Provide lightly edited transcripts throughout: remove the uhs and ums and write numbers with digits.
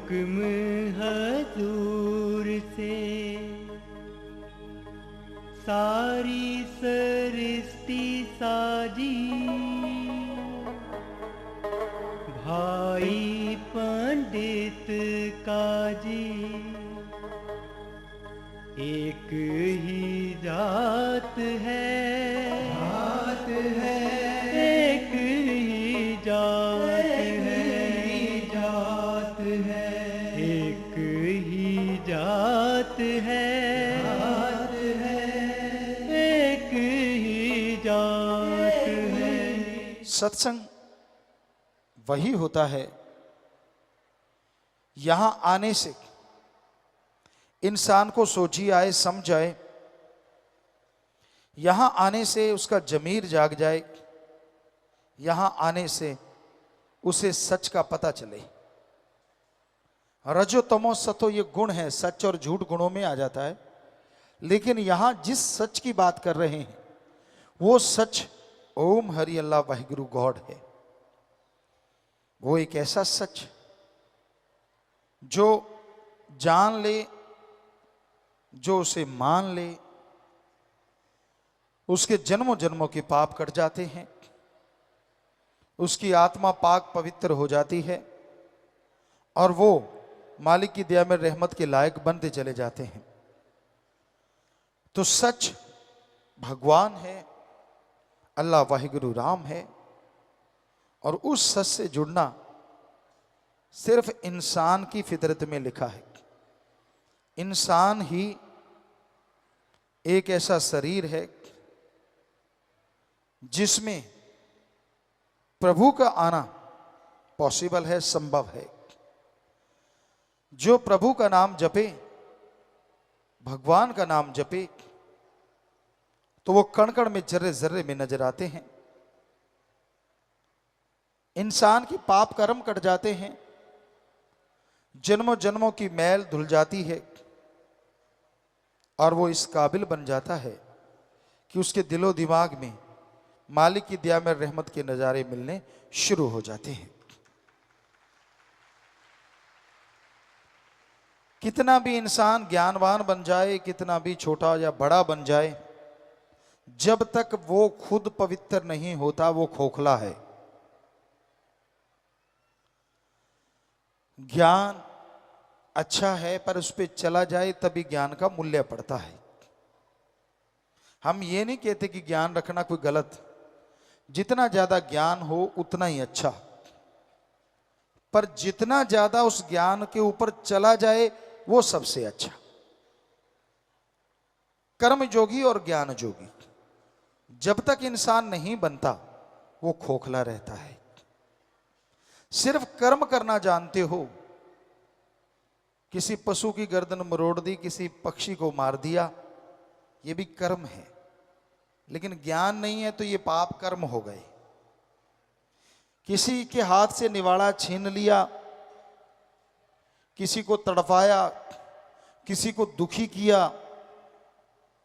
हुक्म हजूर से सारी सृष्टि साजी, भाई पंडित काजी एक ही जात है, एक ही जात है, एक ही जात है, एक ही जात है। सत्संग वही होता है यहां आने से इंसान को सोची आए, समझ आए, यहां आने से उसका जमीर जाग जाए, यहां आने से उसे सच का पता चले। रजो तमो सतो ये गुण है, सच और झूठ गुणों में आ जाता है, लेकिन यहां जिस सच की बात कर रहे हैं वो सच ओम हरि अल्लाह वाहिगुरु गॉड है। वो एक ऐसा सच जो जान ले, जो उसे मान ले, उसके जन्मों जन्मों के पाप कट जाते हैं, उसकी आत्मा पाक पवित्र हो जाती है और वो मालिक की दया में रहमत के लायक बनते चले जाते हैं। तो सच भगवान है, अल्लाह वाहिगुरु राम है, और उस सच से जुड़ना सिर्फ इंसान की फितरत में लिखा है। इंसान ही एक ऐसा शरीर है जिसमें प्रभु का आना पॉसिबल है, संभव है। जो प्रभु का नाम जपे, भगवान का नाम जपे, तो वो कण कण में, जर्रे जर्रे में नजर आते हैं। इंसान की पाप कर्म कट जाते हैं, जन्मों जन्मों की मैल धुल जाती है और वो इस काबिल बन जाता है कि उसके दिलो दिमाग में मालिक की दया में रहमत के नजारे मिलने शुरू हो जाते हैं। कितना भी इंसान ज्ञानवान बन जाए, कितना भी छोटा या बड़ा बन जाए, जब तक वो खुद पवित्र नहीं होता वो खोखला है। ज्ञान अच्छा है पर उस पर चला जाए तभी ज्ञान का मूल्य पड़ता है। हम ये नहीं कहते कि ज्ञान रखना कोई गलत, जितना ज्यादा ज्ञान हो उतना ही अच्छा, पर जितना ज्यादा उस ज्ञान के ऊपर चला जाए वो सबसे अच्छा। कर्म जोगी और ज्ञान जोगी, जब तक इंसान नहीं बनता वो खोखला रहता है। सिर्फ कर्म करना जानते हो, किसी पशु की गर्दन मरोड़ दी, किसी पक्षी को मार दिया, ये भी कर्म है, लेकिन ज्ञान नहीं है तो ये पाप कर्म हो गए। किसी के हाथ से निवाड़ा छीन लिया, किसी को तड़पाया, किसी को दुखी किया,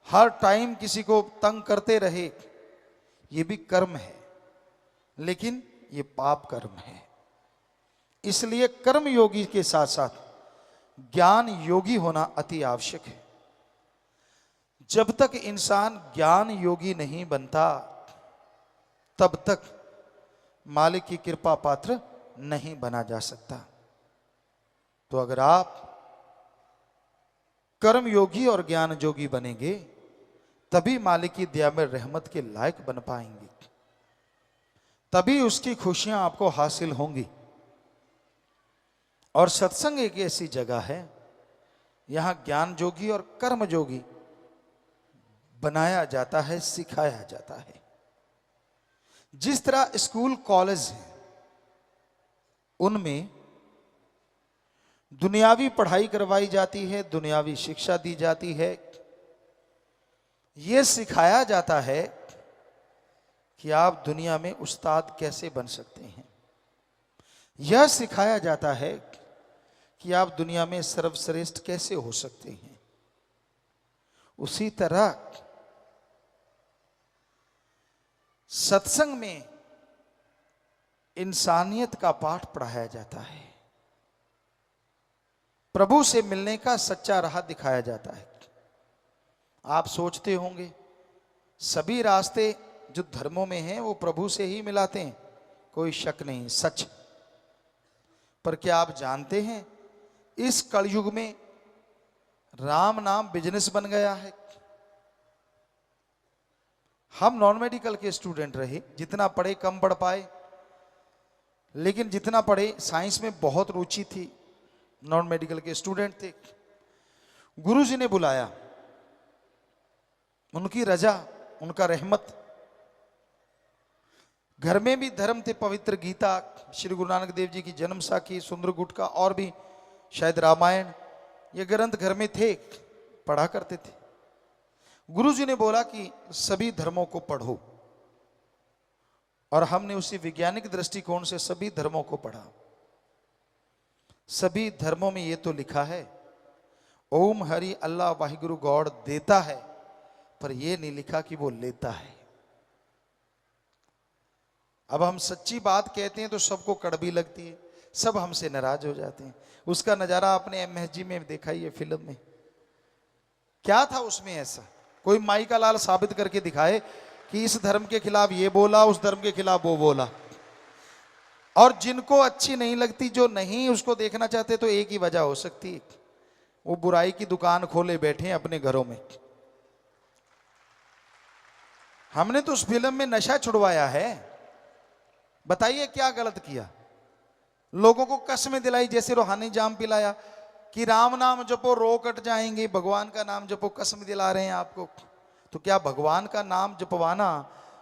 हर टाइम किसी को तंग करते रहे, ये भी कर्म है, लेकिन ये पाप कर्म है। इसलिए कर्म योगी के साथ साथ ज्ञान योगी होना अति आवश्यक है। जब तक इंसान ज्ञान योगी नहीं बनता तब तक मालिक की कृपा पात्र नहीं बना जा सकता। तो अगर आप कर्म योगी और ज्ञान योगी बनेंगे तभी मालिक की दया में रहमत के लायक बन पाएंगे, तभी उसकी खुशियां आपको हासिल होंगी। और सत्संग एक ऐसी जगह है यहां ज्ञान जोगी और कर्म जोगी बनाया जाता है, सिखाया जाता है। जिस तरह स्कूल कॉलेज हैं उनमें दुनियावी पढ़ाई करवाई जाती है, दुनियावी शिक्षा दी जाती है, यह सिखाया जाता है कि आप दुनिया में उस्ताद कैसे बन सकते हैं। यह सिखाया जाता है कि आप दुनिया में सर्वश्रेष्ठ कैसे हो सकते हैं। उसी तरह सत्संग में इंसानियत का पाठ पढ़ाया जाता है। प्रभु से मिलने का सच्चा राह दिखाया जाता है। आप सोचते होंगे सभी रास्ते जो धर्मों में हैं वो प्रभु से ही मिलाते हैं, कोई शक नहीं, सच। पर क्या आप जानते हैं इस कलयुग में राम नाम बिजनेस बन गया है। हम नॉन मेडिकल के स्टूडेंट रहे, जितना पढ़े कम पढ़ पाए, लेकिन जितना पढ़े साइंस में बहुत रुचि थी। नॉन मेडिकल के स्टूडेंट थे, गुरुजी ने बुलाया, उनकी रजा, उनका रहमत। घर में भी धर्म थे, पवित्र गीता, श्री गुरु नानक देव जी की जन्म साखी, सुंदर गुटका और भी शायद रामायण, ये ग्रंथ घर में थे, पढ़ा करते थे। गुरुजी ने बोला कि सभी धर्मों को पढ़ो, और हमने उसी वैज्ञानिक दृष्टिकोण से सभी धर्मों को पढ़ा। सभी धर्मों में ये तो लिखा है ओम हरि अल्लाह वाहिगुरु गॉड देता है, पर यह नहीं लिखा कि वो लेता है। अब हम सच्ची बात कहते हैं तो सबको कड़वी लगती है, सब हमसे नाराज हो जाते हैं। उसका नजारा आपने MSG में देखा ही है, फिल्म में। क्या था उसमें ऐसा? कोई माई का लाल साबित करके दिखाए कि इस धर्म के खिलाफ ये बोला, उस धर्म के खिलाफ वो बोला। और जिनको अच्छी नहीं लगती, जो नहीं उसको देखना चाहते, तो एक ही वजह हो सकती है, वो बुराई की दुकान खोले बैठे हैं अपने घरों में। हमने तो उस फिल्म में नशा छुड़वाया है, बताइए क्या गलत किया? लोगों को कसमें दिलाई, जैसे रूहानी जाम पिलाया कि राम नाम जपो रो कट जाएंगे, भगवान का नाम जपो, कसम दिला रहे हैं आपको। तो क्या भगवान का नाम जपवाना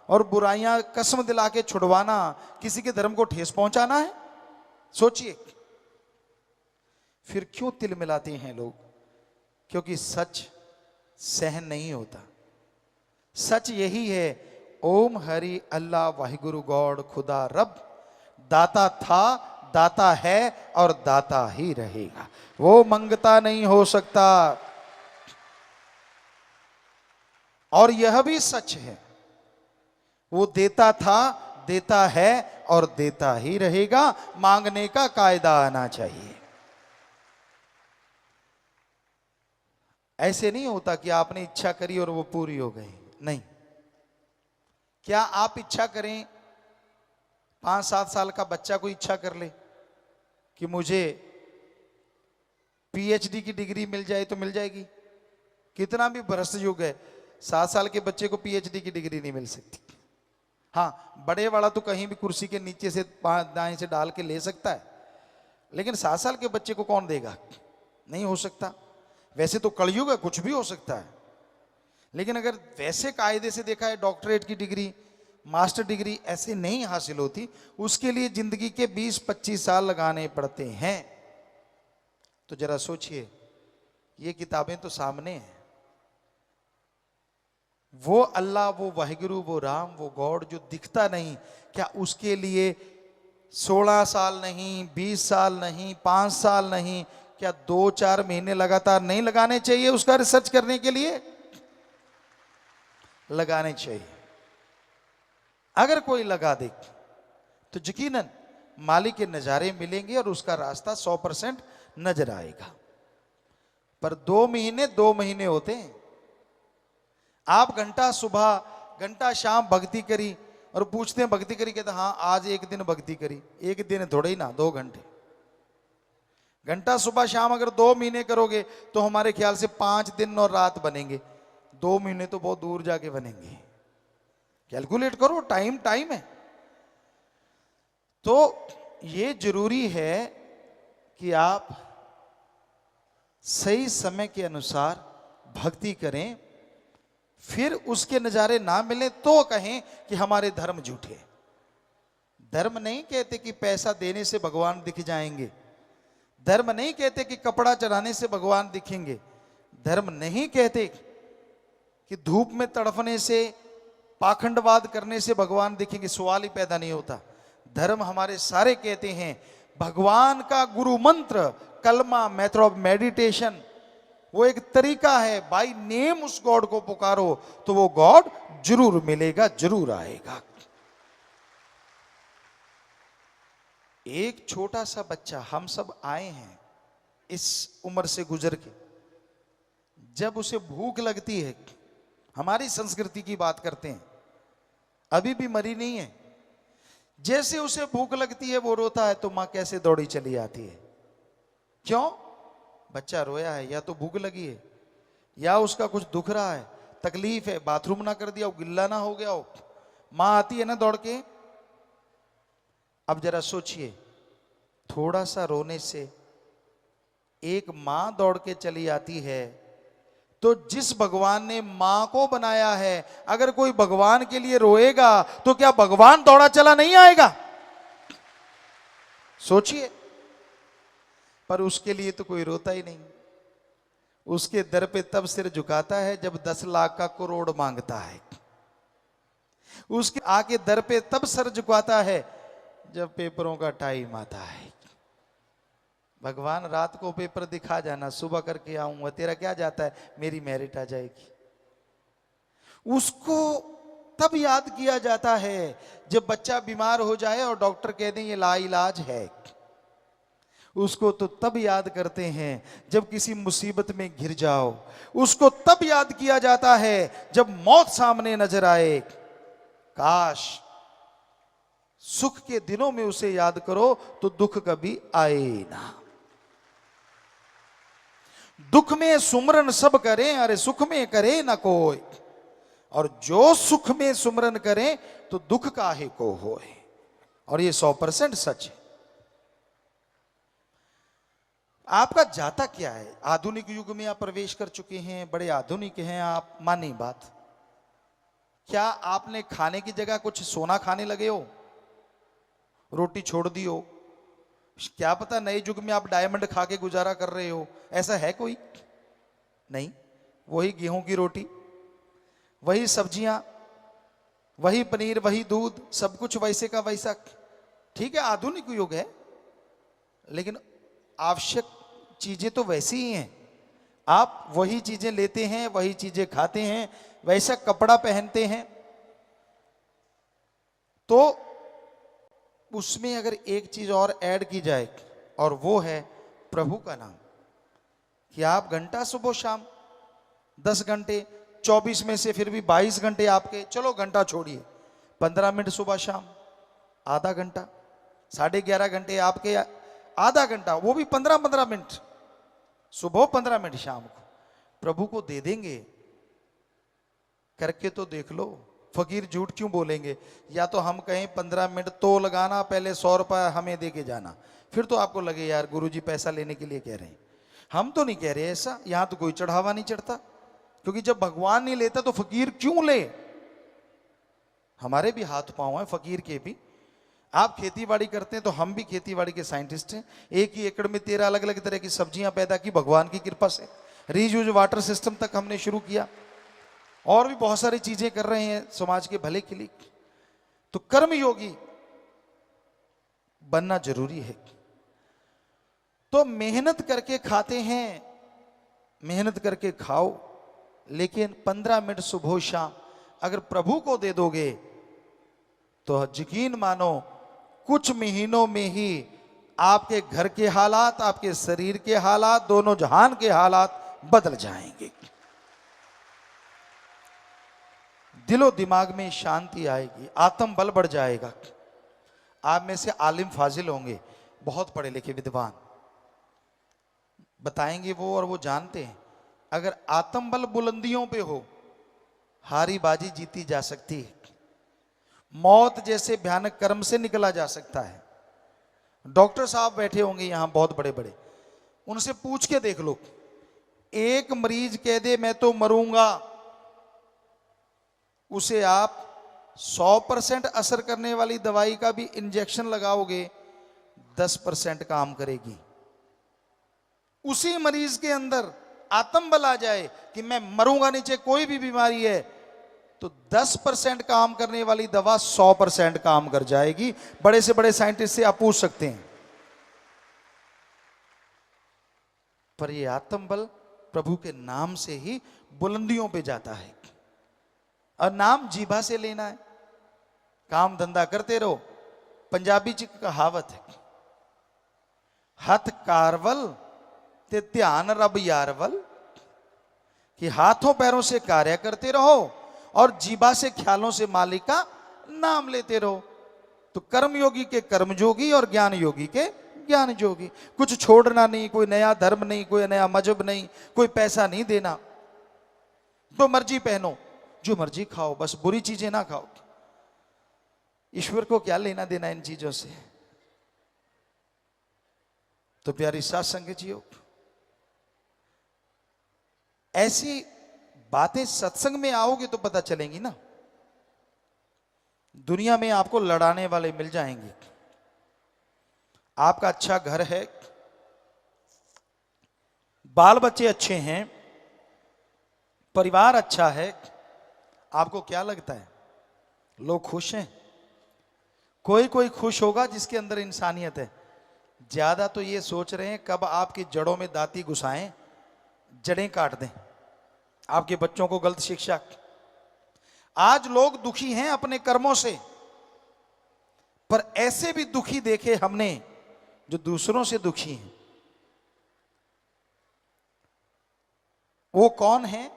और बुराइयां कसम दिला के छुड़वाना किसी के धर्म को ठेस पहुंचाना है? सोचिए। फिर क्यों तिल मिलाते हैं लोग? क्योंकि सच सहन नहीं होता। सच यही है, ओम हरि अल्लाह वाहिगुरु गॉड खुदा रब दाता था, दाता है और दाता ही रहेगा। वो मंगता नहीं हो सकता। और यह भी सच है, वो देता था, देता है और देता ही रहेगा। मांगने का कायदा आना चाहिए। ऐसे नहीं होता कि आपने इच्छा करी और वो पूरी हो गई, नहीं। क्या आप इच्छा करें, 5-7 साल का बच्चा कोई इच्छा कर ले कि मुझे PhD की डिग्री मिल जाए, तो मिल जाएगी? कितना भी भ्रष्ट युग है, 7 साल के बच्चे को PhD की डिग्री नहीं मिल सकती। हाँ, बड़े वाला तो कहीं भी कुर्सी के नीचे से दाएं से डाल के ले सकता है, लेकिन 7 साल के बच्चे को कौन देगा? नहीं हो सकता। वैसे तो कलयुग है, कुछ भी हो सकता है, लेकिन अगर वैसे कायदे से देखा है, डॉक्टरेट की डिग्री, मास्टर डिग्री ऐसे नहीं हासिल होती, उसके लिए जिंदगी के 20-25 साल लगाने पड़ते हैं। तो जरा सोचिए, ये किताबें तो सामने हैं। वो अल्लाह, वो वाहिगुरु, वो राम, वो गॉड जो दिखता नहीं, क्या उसके लिए 16 साल नहीं, 20 साल नहीं, 5 साल नहीं, क्या 2-4 महीने लगातार नहीं लगाने चाहिए उसका रिसर्च करने के लिए? लगाने चाहिए। अगर कोई लगा दे तो यकीनन मालिक के नजारे मिलेंगे और उसका रास्ता 100% नजर आएगा। पर 2 महीने होते हैं। आप घंटा सुबह घंटा शाम भक्ति करी और पूछते हैं भक्ति करी, कहते हाँ आज एक दिन भक्ति करी। एक दिन थोड़े ही ना, 2 घंटे। घंटा सुबह शाम अगर 2 महीने करोगे तो हमारे ख्याल से 5 दिन और रात बनेंगे। 2 महीने तो बहुत दूर जाके बनेंगे। कैलकुलेट करो, टाइम है। तो ये जरूरी है कि आप सही समय के अनुसार भक्ति करें, फिर उसके नजारे ना मिले तो कहें कि हमारे धर्म झूठे। धर्म नहीं कहते कि पैसा देने से भगवान दिख जाएंगे। धर्म नहीं कहते कि कपड़ा चढ़ाने से भगवान दिखेंगे। धर्म नहीं कहते कि धूप में तड़फने से, पाखंडवाद करने से भगवान दिखेंगे। सवाल ही पैदा नहीं होता। धर्म हमारे सारे कहते हैं भगवान का गुरु मंत्र, कलमा, मेथड ऑफ मेडिटेशन, वो एक तरीका है। बाय नेम उस गॉड को पुकारो तो वो गॉड जरूर मिलेगा, जरूर आएगा। एक छोटा सा बच्चा, हम सब आए हैं इस उम्र से गुजर के जब उसे भूख लगती है, हमारी संस्कृति की बात करते हैं, अभी भी मरी नहीं है, जैसे उसे भूख लगती है वो रोता है तो मां कैसे दौड़ी चली आती है। क्यों? बच्चा रोया है, या तो भूख लगी है या उसका कुछ दुख रहा है, तकलीफ है, बाथरूम ना कर दिया हो, गिल्ला ना हो गया हो, मां आती है ना दौड़ के। अब जरा सोचिए, थोड़ा सा रोने से एक मां दौड़ के चली आती है, तो जिस भगवान ने मां को बनाया है, अगर कोई भगवान के लिए रोएगा तो क्या भगवान दौड़ा चला नहीं आएगा? सोचिए। पर उसके लिए तो कोई रोता ही नहीं, उसके दर पे तब सिर झुकाता है जब 10 लाख का करोड़ मांगता है, उसके आके दर पे तब सर झुकाता है जब पेपरों का टाइम आता है। भगवान रात को पेपर दिखा जाना, सुबह करके आऊंगा, तेरा क्या जाता है, मेरी मेरिट आ जाएगी। उसको तब याद किया जाता है जब बच्चा बीमार हो जाए और डॉक्टर कह दें ये लाइलाज है। उसको तो तब याद करते हैं जब किसी मुसीबत में घिर जाओ। उसको तब याद किया जाता है जब मौत सामने नजर आए। काश सुख के दिनों में उसे याद करो तो दुख कभी आए ना। दुख में सुमरन सब करें, अरे सुख में करे ना कोई, और जो सुख में सुमरन करें तो दुख काहे को होए। और ये 100% सच है। आपका जाता क्या है? आधुनिक युग में आप प्रवेश कर चुके हैं, बड़े आधुनिक हैं आप, मानी बात। क्या आपने खाने की जगह कुछ सोना खाने लगे हो, रोटी छोड़ दी हो? क्या पता नए युग में आप डायमंड खा के गुजारा कर रहे हो, ऐसा है कोई? नहीं। वही गेहूं की रोटी, वही सब्जियां, वही पनीर, वही दूध, सब कुछ वैसे का वैसा। ठीक है, आधुनिक युग है, लेकिन आवश्यक चीजें तो वैसी ही हैं। आप वही चीजें लेते हैं, वही चीजें खाते हैं, वैसा कपड़ा पहनते हैं। तो उसमें अगर एक चीज और ऐड की जाए, और वो है प्रभु का नाम, कि आप घंटा सुबह शाम 10 घंटे, 24 में से फिर भी 22 घंटे आपके, चलो घंटा छोड़िए, 15 मिनट सुबह शाम, आधा घंटा, 11.5 घंटे आपके, आधा घंटा, वो भी 15-15 मिनट सुबह, 15 मिनट शाम को प्रभु को दे देंगे। करके तो देख लो। फकीर झूठ क्यों बोलेंगे? या तो हम कहें 15 मिनट तो लगाना, पहले 100 रुपया हमें दे के जाना, फिर तो आपको लगे यार गुरुजी पैसा लेने के लिए कह रहे हैं। हम तो नहीं कह रहे ऐसा, यहां तो कोई चढ़ावा नहीं चढ़ता, क्योंकि जब भगवान नहीं लेता तो फकीर क्यों ले? हमारे भी हाथ पांव हैं फकीर के भी। आप खेती बाड़ी करते हैं तो हम भी खेती बाड़ी के साइंटिस्ट हैं। एक ही एकड़ में 13 अलग अलग तरह की सब्जियां पैदा की भगवान की कृपा से। रीयूज वाटर सिस्टम तक हमने शुरू किया, और भी बहुत सारी चीजें कर रहे हैं समाज के भले के लिए। तो कर्मयोगी बनना जरूरी है। तो मेहनत करके खाते हैं, मेहनत करके खाओ, लेकिन 15 मिनट सुबह शाम अगर प्रभु को दे दोगे तो यकीन मानो कुछ महीनों में ही आपके घर के हालात, आपके शरीर के हालात, दोनों जहान के हालात बदल जाएंगे। दिलो दिमाग में शांति आएगी, आत्म बल बढ़ जाएगा। आप में से आलिम फाजिल होंगे, बहुत पढ़े लिखे विद्वान, बताएंगे वो, और वो जानते हैं अगर आत्म बल बुलंदियों पे हो, हारी बाजी जीती जा सकती है। मौत जैसे भयानक कर्म से निकला जा सकता है। डॉक्टर साहब बैठे होंगे यहां बहुत बड़े बड़े, उनसे पूछ के देख लो, एक मरीज कह दे मैं तो मरूंगा, उसे आप 100% असर करने वाली दवाई का भी इंजेक्शन लगाओगे, 10% काम करेगी। उसी मरीज के अंदर आत्म बल आ जाए कि मैं मरूंगा नहीं, चाहे कोई भी बीमारी है, तो 10% काम करने वाली दवा 100% काम कर जाएगी। बड़े से बड़े साइंटिस्ट से आप पूछ सकते हैं। पर यह आत्म बल प्रभु के नाम से ही बुलंदियों पे जाता है। और नाम जीभा से लेना है, काम धंधा करते रहो। पंजाबी च कहावत है, हथ कारवल ते ध्यान रब यारवल, कि हाथों पैरों से कार्य करते रहो और जीवा से ख्यालों से मालिक का नाम लेते रहो। तो कर्म योगी के कर्म जोगी और ज्ञान योगी के ज्ञान जोगी। कुछ छोड़ना नहीं, कोई नया धर्म नहीं, कोई नया मजहब नहीं, कोई पैसा नहीं देना, तो मर्जी पहनो, जो मर्जी खाओ, बस बुरी चीजें ना खाओ। ईश्वर को क्या लेना देना इन चीजों से। तो प्यारी सात संगतियों, ऐसी बातें सत्संग में आओगे तो पता चलेंगी ना। दुनिया में आपको लड़ाने वाले मिल जाएंगे। आपका अच्छा घर है, बाल बच्चे अच्छे हैं, परिवार अच्छा है, आपको क्या लगता है लोग खुश हैं? कोई कोई खुश होगा जिसके अंदर इंसानियत है। ज्यादा तो ये सोच रहे हैं कब आपकी जड़ों में दाती घुसाएं, जड़ें काट दें, आपके बच्चों को गलत शिक्षा। आज लोग दुखी हैं अपने कर्मों से, पर ऐसे भी दुखी देखे हमने जो दूसरों से दुखी हैं। वो कौन है?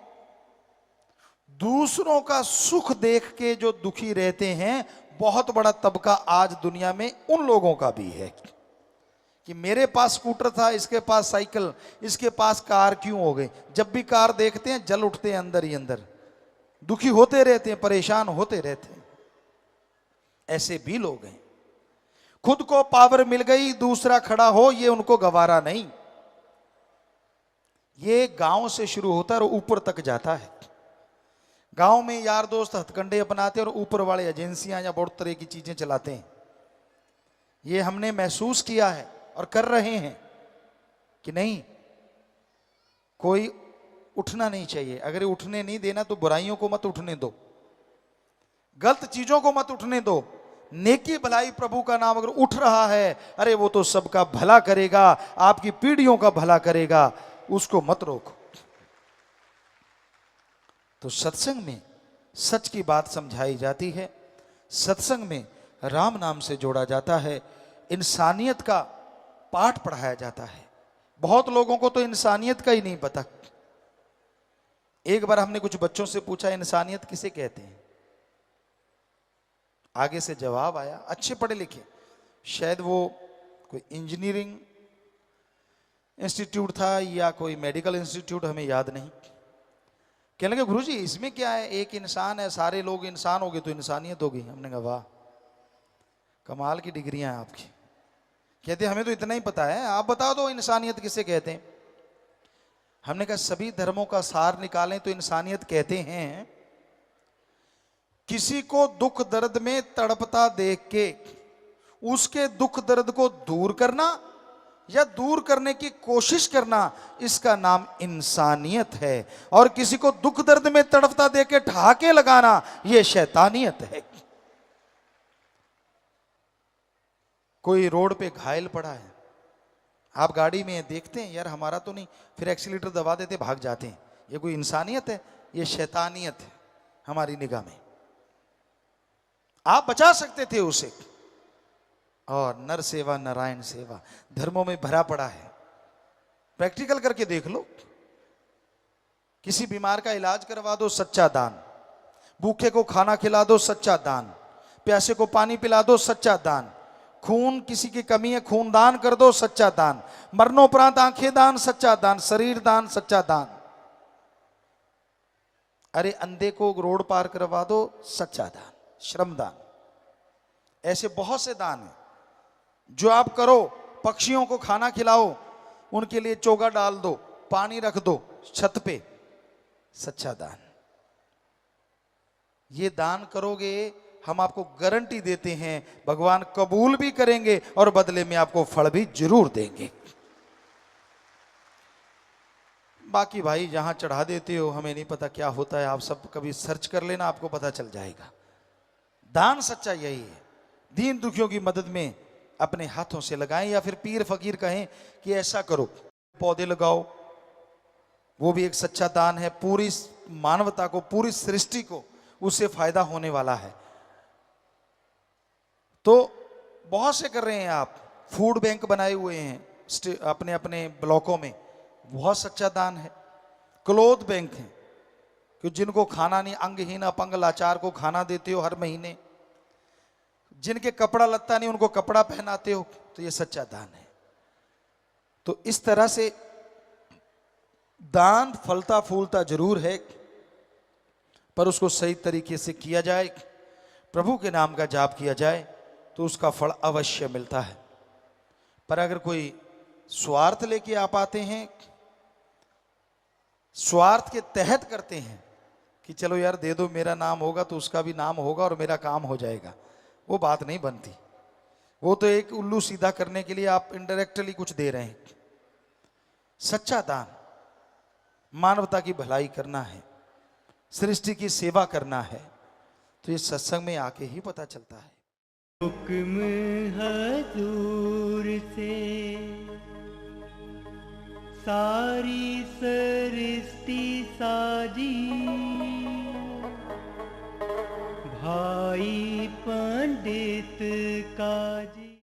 दूसरों का सुख देख के जो दुखी रहते हैं, बहुत बड़ा तबका आज दुनिया में उन लोगों का भी है कि मेरे पास स्कूटर था, इसके पास साइकिल, इसके पास कार क्यों हो गई। जब भी कार देखते हैं जल उठते हैं अंदर ही अंदर, दुखी होते रहते हैं, परेशान होते रहते हैं। ऐसे भी लोग हैं। खुद को पावर मिल गई, दूसरा खड़ा हो, ये उनको गवारा नहीं। ये गांव से शुरू होता है और ऊपर तक जाता है। गांव में यार दोस्त हथकंडे अपनाते हैं और ऊपर वाले एजेंसियां या बहुत तरह की चीजें चलाते हैं। ये हमने महसूस किया है और कर रहे हैं कि नहीं, कोई उठना नहीं चाहिए। अगर ये उठने नहीं देना तो बुराइयों को मत उठने दो, गलत चीजों को मत उठने दो। नेकी भलाई प्रभु का नाम अगर उठ रहा है, अरे वो तो सबका भला करेगा, आपकी पीढ़ियों का भला करेगा, उसको मत रोको। तो सत्संग में सच की बात समझाई जाती है, सत्संग में राम नाम से जोड़ा जाता है, इंसानियत का पाठ पढ़ाया जाता है। बहुत लोगों को तो इंसानियत का ही नहीं पता। एक बार हमने कुछ बच्चों से पूछा, इंसानियत किसे कहते हैं? आगे से जवाब आया, अच्छे पढ़े लिखे, शायद वो कोई इंजीनियरिंग इंस्टीट्यूट था या कोई मेडिकल इंस्टीट्यूट, हमें याद नहीं। कहने लगे गुरुजी इसमें क्या है, एक इंसान है, सारे लोग इंसान हो गए तो इंसानियत हो गई। हमने कहा वाह, कमाल की डिग्रियां हैं आपकी। कहते हमें तो इतना ही पता है, आप बता दो इंसानियत किसे कहते हैं। हमने कहा सभी धर्मों का सार निकालें तो इंसानियत कहते हैं किसी को दुख दर्द में तड़पता देख के उसके दुख दर्द को दूर करना या दूर करने की कोशिश करना, इसका नाम इंसानियत है। और किसी को दुख दर्द में तड़पता देख के ठहाके लगाना, यह शैतानियत है। कोई रोड पे घायल पड़ा है, आप गाड़ी में देखते हैं यार हमारा तो नहीं, फिर एक्सीलेटर दबा देते भाग जाते हैं। ये कोई इंसानियत है? ये शैतानियत है हमारी निगाह में। आप बचा सकते थे उसे। और नर सेवा नारायण सेवा धर्मों में भरा पड़ा है, प्रैक्टिकल करके देख लो। किसी बीमार का इलाज करवा दो, सच्चा दान। भूखे को खाना खिला दो, सच्चा दान। प्यासे को पानी पिला दो, सच्चा दान। खून किसी की कमी है, खून दान कर दो, सच्चा दान। मरणोपरांत आंखें दान, सच्चा दान। शरीर दान, सच्चा दान। अरे अंधे को रोड पार करवा दो, सच्चा दान, श्रम दान। ऐसे बहुत से दान हैं जो आप करो। पक्षियों को खाना खिलाओ, उनके लिए चोगा डाल दो, पानी रख दो छत पे, सच्चा दान। ये दान करोगे, हम आपको गारंटी देते हैं भगवान कबूल भी करेंगे और बदले में आपको फल भी जरूर देंगे। बाकी भाई जहां चढ़ा देते हो हमें नहीं पता क्या होता है, आप सब कभी सर्च कर लेना, आपको पता चल जाएगा। दान सच्चा यही है। दीन दुखियों की मदद में अपने हाथों से लगाएं, या फिर पीर फकीर कहें कि ऐसा करो, पौधे लगाओ, वो भी एक सच्चा दान है। पूरी मानवता को, पूरी सृष्टि को उससे फायदा होने वाला है। तो बहुत से कर रहे हैं आप। फूड बैंक बनाए हुए हैं अपने अपने ब्लॉकों में, बहुत सच्चा दान है। क्लोथ बैंक है कि जिनको खाना नहीं, अंगहीन अपंग लाचार को खाना देते हो हर महीने, जिनके कपड़ा लत्ता नहीं उनको कपड़ा पहनाते हो, तो ये सच्चा दान है। तो इस तरह से दान फलता फूलता जरूर है, पर उसको सही तरीके से किया जाए, प्रभु के नाम का जाप किया जाए तो उसका फल अवश्य मिलता है। पर अगर कोई स्वार्थ लेके आप आते हैं, स्वार्थ के तहत करते हैं कि चलो यार दे दो, मेरा नाम होगा तो उसका भी नाम होगा और मेरा काम हो जाएगा, वो बात नहीं बनती। वो तो एक उल्लू सीधा करने के लिए आप इनडायरेक्टली कुछ दे रहे हैं। सच्चा दान मानवता की भलाई करना है, सृष्टि की सेवा करना है, तो ये सत्संग में आके ही पता चलता है। हुक्म हजूर से सारी सृष्टि साजी,